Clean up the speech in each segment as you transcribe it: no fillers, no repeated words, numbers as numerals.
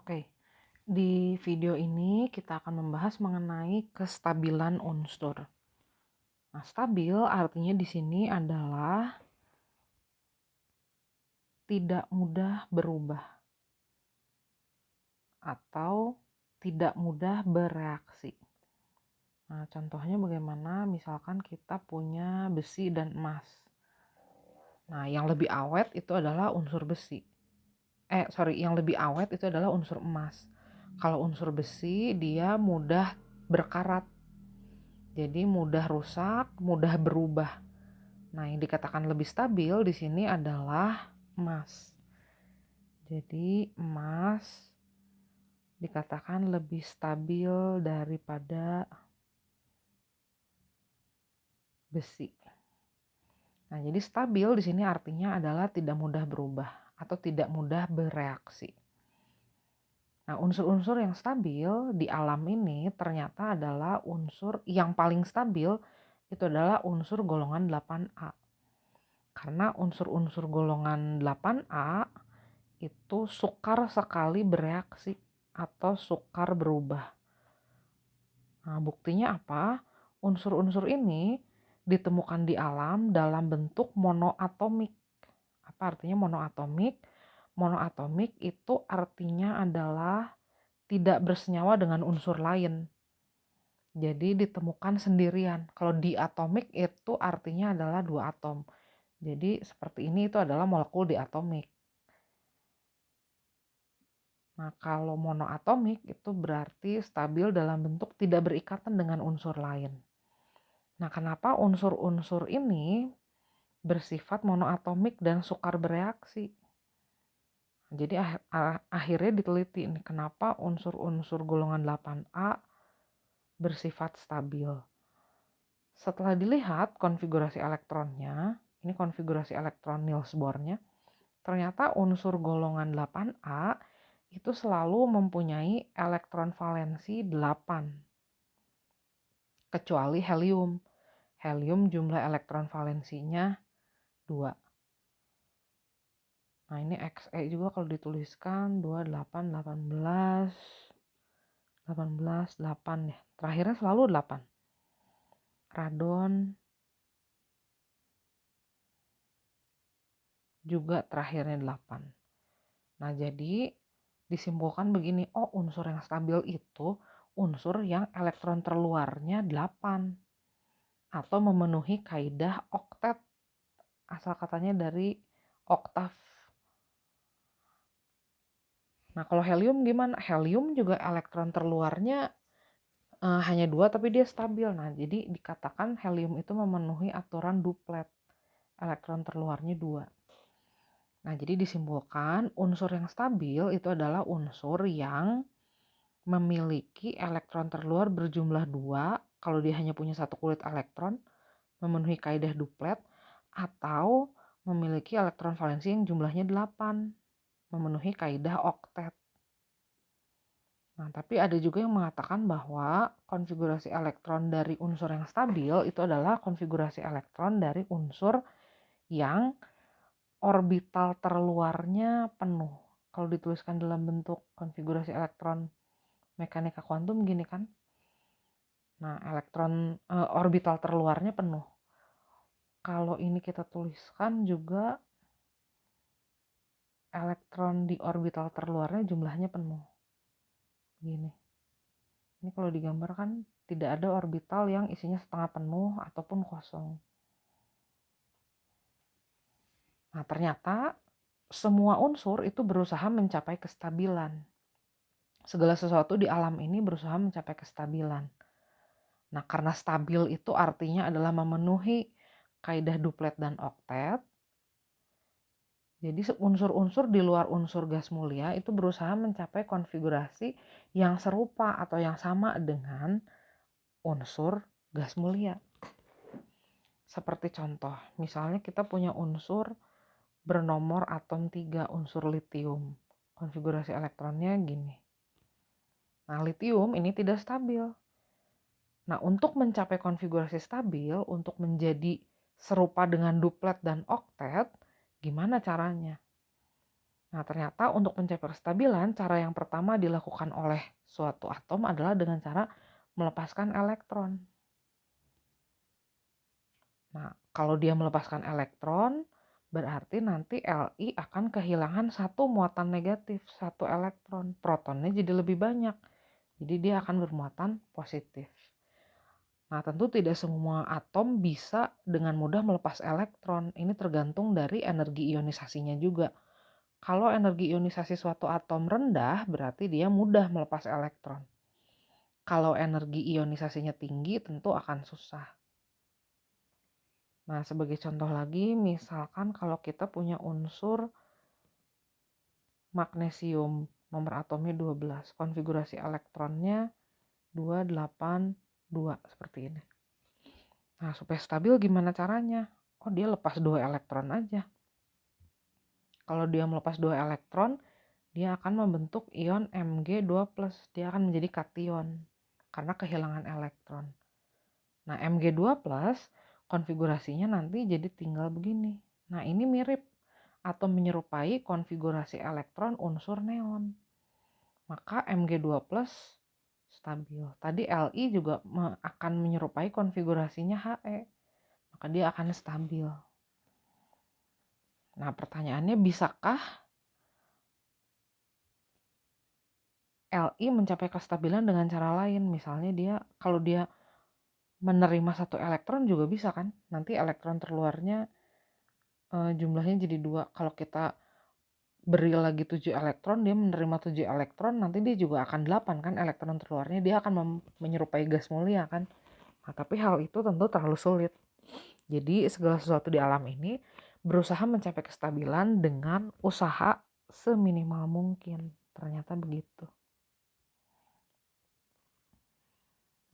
Oke, di video ini kita akan membahas mengenai kestabilan unsur. Nah, stabil artinya di sini adalah tidak mudah berubah atau tidak mudah bereaksi. Nah, contohnya bagaimana misalkan kita punya besi dan emas. Nah, yang lebih awet itu adalah unsur besi. Yang lebih awet itu adalah unsur emas. Kalau unsur besi dia mudah berkarat. Jadi mudah rusak, mudah berubah. Nah, yang dikatakan lebih stabil di sini adalah emas. Jadi emas dikatakan lebih stabil daripada besi. Nah, jadi stabil di sini artinya adalah tidak mudah berubah atau tidak mudah bereaksi. Nah, unsur-unsur yang stabil di alam ini ternyata adalah unsur yang paling stabil itu adalah unsur golongan 8A. Karena unsur-unsur golongan 8A itu sukar sekali bereaksi atau sukar berubah. Nah, buktinya apa? Unsur-unsur ini ditemukan di alam dalam bentuk monoatomik. Apa artinya monoatomik? Monoatomik itu artinya adalah tidak bersenyawa dengan unsur lain. Jadi ditemukan sendirian. Kalau diatomik itu artinya adalah dua atom. Jadi seperti ini itu adalah molekul diatomik. Nah, kalau monoatomik itu berarti stabil dalam bentuk tidak berikatan dengan unsur lain. Nah, kenapa unsur-unsur ini bersifat monoatomik dan sukar bereaksi? Jadi akhirnya diteliti nih, kenapa unsur-unsur golongan 8A bersifat stabil. Setelah dilihat konfigurasi elektronnya, ini konfigurasi elektron Niels Bohr-nya, ternyata unsur golongan 8A itu selalu mempunyai elektron valensi 8. Kecuali helium. Helium jumlah elektron valensinya 2. Nah, ini Xe juga kalau dituliskan 2, 8, 18, 18, 8 ya. Terakhirnya selalu 8. Radon juga terakhirnya 8. Nah, jadi disimpulkan begini, oh unsur yang stabil itu unsur yang elektron terluarnya 8 atau memenuhi kaidah oktet. Asal katanya dari oktav. Nah, kalau helium gimana? Helium juga elektron terluarnya hanya 2 tapi dia stabil. Nah, jadi dikatakan helium itu memenuhi aturan duplet. Elektron terluarnya 2. Nah, jadi disimpulkan unsur yang stabil itu adalah unsur yang memiliki elektron terluar berjumlah 2 kalau dia hanya punya satu kulit elektron, memenuhi kaidah duplet, atau memiliki elektron valensi yang jumlahnya 8, memenuhi kaidah oktet. Nah, tapi ada juga yang mengatakan bahwa konfigurasi elektron dari unsur yang stabil itu adalah konfigurasi elektron dari unsur yang orbital terluarnya penuh. Kalau dituliskan dalam bentuk konfigurasi elektron mekanika kuantum gini kan. Nah, orbital terluarnya penuh. Kalau ini kita tuliskan juga elektron di orbital terluarnya jumlahnya penuh. Gini. Ini kalau digambarkan tidak ada orbital yang isinya setengah penuh ataupun kosong. Nah, ternyata semua unsur itu berusaha mencapai kestabilan. Segala sesuatu di alam ini berusaha mencapai kestabilan. Nah, karena stabil itu artinya adalah memenuhi kaidah duplet dan oktet. Jadi unsur-unsur di luar unsur gas mulia itu berusaha mencapai konfigurasi yang serupa atau yang sama dengan unsur gas mulia. Seperti contoh, misalnya kita punya unsur bernomor atom 3, unsur litium. Konfigurasi elektronnya gini. Nah, litium ini tidak stabil. Nah, untuk mencapai konfigurasi stabil, untuk menjadi serupa dengan duplet dan oktet, gimana caranya? Nah, ternyata untuk mencapai kestabilan, cara yang pertama dilakukan oleh suatu atom adalah dengan cara melepaskan elektron. Nah, kalau dia melepaskan elektron, berarti nanti Li akan kehilangan satu muatan negatif, satu elektron. Protonnya jadi lebih banyak. Jadi dia akan bermuatan positif. Nah, tentu tidak semua atom bisa dengan mudah melepas elektron. Ini tergantung dari energi ionisasinya juga. Kalau energi ionisasi suatu atom rendah, berarti dia mudah melepas elektron. Kalau energi ionisasinya tinggi, tentu akan susah. Nah, sebagai contoh lagi, misalkan kalau kita punya unsur magnesium, nomor atomnya 12, konfigurasi elektronnya 282, seperti ini. Nah, supaya stabil gimana caranya? Oh, dia lepas 2 elektron aja. Kalau dia melepas 2 elektron, dia akan membentuk ion Mg2+. Dia akan menjadi kation karena kehilangan elektron. Nah, Mg2+, konfigurasinya nanti jadi tinggal begini. Nah, ini mirip atau menyerupai konfigurasi elektron unsur neon. Maka Mg2+ stabil. Tadi Li juga akan menyerupai konfigurasinya He. Maka dia akan stabil. Nah, pertanyaannya, bisakah Li mencapai kestabilan dengan cara lain? Misalnya kalau dia menerima satu elektron juga bisa kan? Nanti elektron terluarnya jumlahnya jadi 2. Kalau kita beri lagi 7 elektron, dia menerima 7 elektron, nanti dia juga akan 8 kan elektron terluarnya. Dia akan menyerupai gas mulia kan? Nah, tapi hal itu tentu terlalu sulit. Jadi segala sesuatu di alam ini berusaha mencapai kestabilan dengan usaha seminimal mungkin. Ternyata begitu.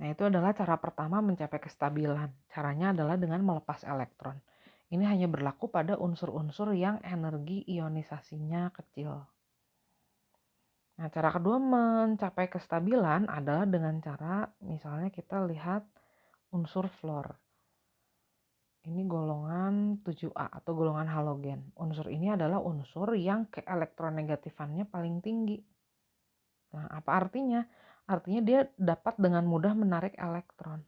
Nah, itu adalah cara pertama mencapai kestabilan. Caranya adalah dengan melepas elektron. Ini hanya berlaku pada unsur-unsur yang energi ionisasinya kecil. Nah, cara kedua mencapai kestabilan adalah dengan cara, misalnya kita lihat unsur fluor. Ini golongan 7A atau golongan halogen. Unsur ini adalah unsur yang keelektronegatifannya paling tinggi. Nah, apa artinya? Artinya dia dapat dengan mudah menarik elektron.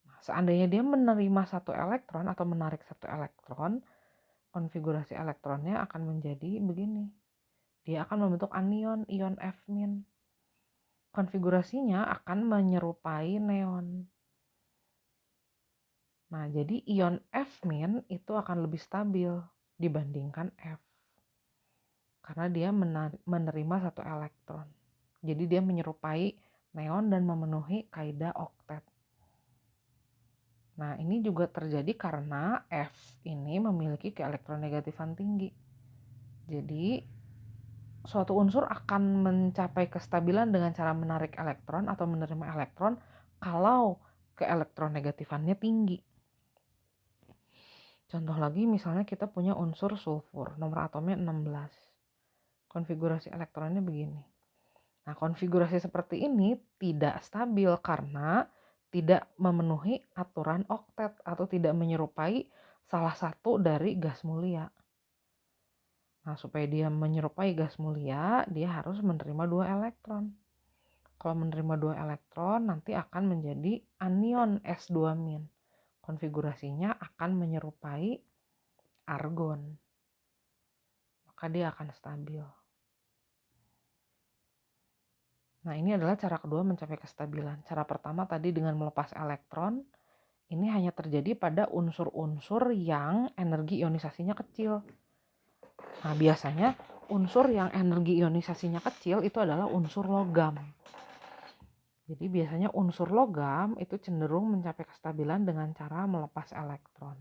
Nah, seandainya dia menerima satu elektron atau menarik satu elektron, konfigurasi elektronnya akan menjadi begini. Dia akan membentuk anion, ion F-. Konfigurasinya akan menyerupai neon. Nah, jadi ion F- itu akan lebih stabil dibandingkan F. Karena dia menerima satu elektron. Jadi dia menyerupai neon dan memenuhi kaidah oktet. Nah, ini juga terjadi karena F ini memiliki keelektronegatifan tinggi. Jadi, suatu unsur akan mencapai kestabilan dengan cara menarik elektron atau menerima elektron kalau keelektronegatifannya tinggi. Contoh lagi, misalnya kita punya unsur sulfur, nomor atomnya 16. Konfigurasi elektronnya begini. Nah, konfigurasi seperti ini tidak stabil karena tidak memenuhi aturan oktet atau tidak menyerupai salah satu dari gas mulia. Nah, supaya dia menyerupai gas mulia, dia harus menerima 2 elektron. Kalau menerima 2 elektron, nanti akan menjadi anion S2-. Konfigurasinya akan menyerupai argon. Maka dia akan stabil. Nah, ini adalah cara kedua mencapai kestabilan. Cara pertama tadi dengan melepas elektron, ini hanya terjadi pada unsur-unsur yang energi ionisasinya kecil. Nah, biasanya unsur yang energi ionisasinya kecil itu adalah unsur logam. Jadi biasanya unsur logam itu cenderung mencapai kestabilan dengan cara melepas elektron.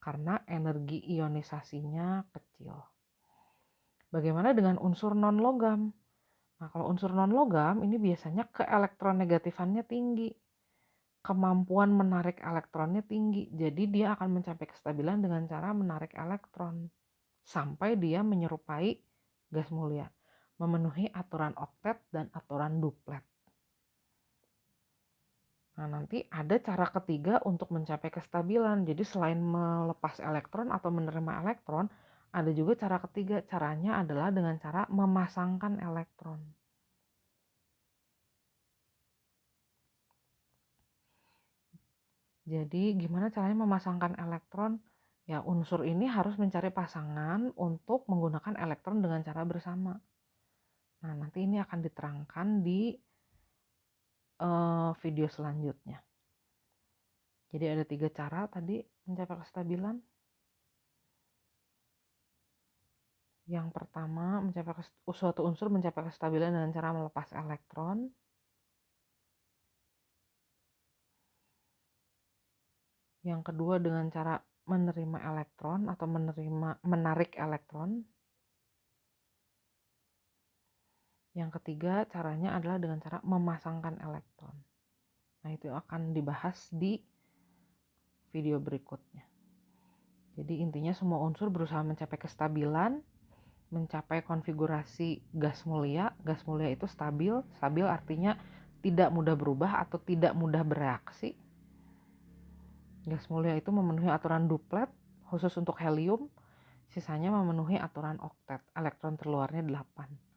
Karena energi ionisasinya kecil. Bagaimana dengan unsur non-logam? Nah, kalau unsur non-logam ini biasanya keelektronegatifannya tinggi. Kemampuan menarik elektronnya tinggi. Jadi dia akan mencapai kestabilan dengan cara menarik elektron. Sampai dia menyerupai gas mulia. Memenuhi aturan oktet dan aturan duplet. Nah, nanti ada cara ketiga untuk mencapai kestabilan. Jadi selain melepas elektron atau menerima elektron, Ada juga cara ketiga, caranya adalah dengan cara memasangkan elektron. Jadi gimana caranya memasangkan elektron? Ya, unsur ini harus mencari pasangan untuk menggunakan elektron dengan cara bersama. Nah, nanti ini akan diterangkan di video selanjutnya. Jadi ada 3 cara tadi mencapai kestabilan. Yang pertama, suatu unsur mencapai kestabilan dengan cara melepas elektron. Yang kedua dengan cara menerima elektron atau menarik elektron. Yang ketiga caranya adalah dengan cara memasangkan elektron. Nah, itu akan dibahas di video berikutnya. Jadi intinya semua unsur berusaha mencapai kestabilan, mencapai konfigurasi gas mulia. Gas mulia itu stabil. Stabil artinya tidak mudah berubah atau tidak mudah bereaksi. Gas mulia itu memenuhi aturan duplet khusus untuk helium. Sisanya memenuhi aturan oktet. Elektron terluarnya 8.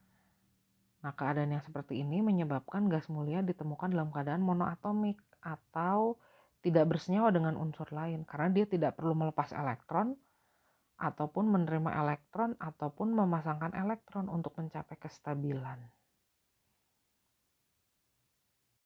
Nah, keadaan yang seperti ini menyebabkan gas mulia ditemukan dalam keadaan monoatomik atau tidak bersenyawa dengan unsur lain karena dia tidak perlu melepas elektron ataupun menerima elektron ataupun memasangkan elektron untuk mencapai kestabilan.